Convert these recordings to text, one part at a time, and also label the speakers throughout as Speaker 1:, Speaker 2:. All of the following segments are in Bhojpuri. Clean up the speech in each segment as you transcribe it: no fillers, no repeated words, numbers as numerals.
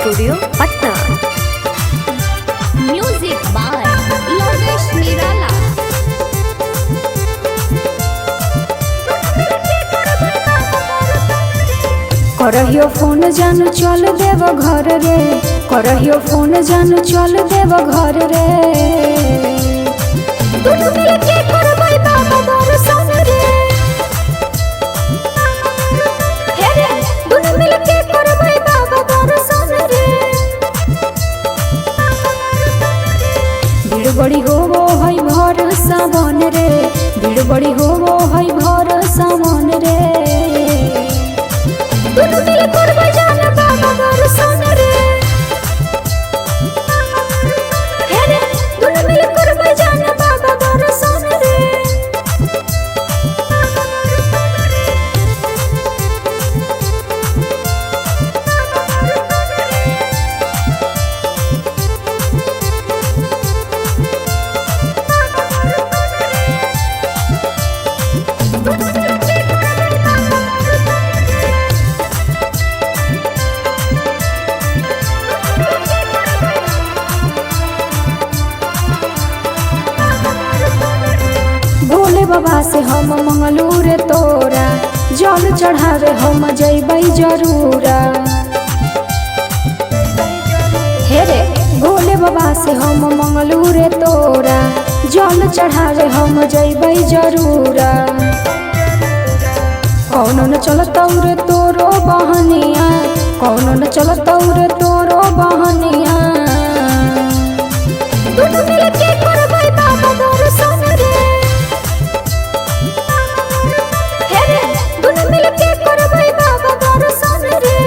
Speaker 1: Studio Patna.
Speaker 2: Music by Lokesh Nirala.
Speaker 3: करहियो फोन जानू चल देव घर रे, करहियो फोन जानू चल देव घर रे। दुनू मिलके करबै बाबा दर्शन रे, हे रे दुनू मिलके करबै बाबा दर्शन रे। भीड़ बड़ी होवो है भर सावन रे, भीड़ बड़ी होवो है भर सावन रे। दुनू मिल करबै जाना बाबा दर्शन रे, हे रे दुनू मिल करबै जाना बाबा दर्शन रे। भोले बाबा से हम मंगलू रे तोरा, जल चढ़ावे हम जइबै जरूरा। हे रे भोले बाबा से हम मंगलू रे तोरा, जल चढ़ावे हम जइबै जरूरा। कौनो न चलतौ रे तोरो बहनिया, कौनो न चलतौ रे तोरो बहनिया। दुनू मिलके करबै बाबा दर्शन रे, हे रे दुनू मिलके करबै बाबा दर्शन रे।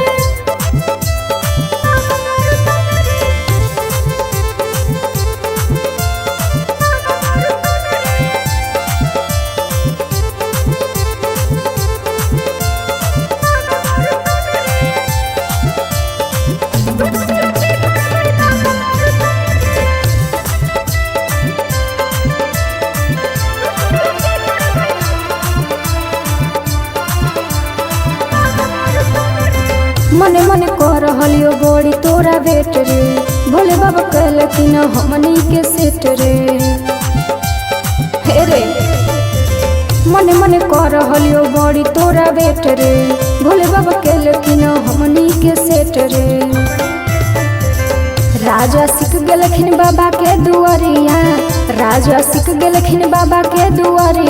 Speaker 3: मने मने कह रहलियो बड़ी तोरा बेट रे, भोले बाबा कहलखिन हमनी के सेट रे। हे रे मने मने कह रहलियो बड़ी तोरा बेट रे, भोले बाबा कहलखिन हमनी के सेट रे। राजा सीख गेलखिन बाबा के दुआरिया, राजा सीख गेलखिन बाबा के दुआरिया।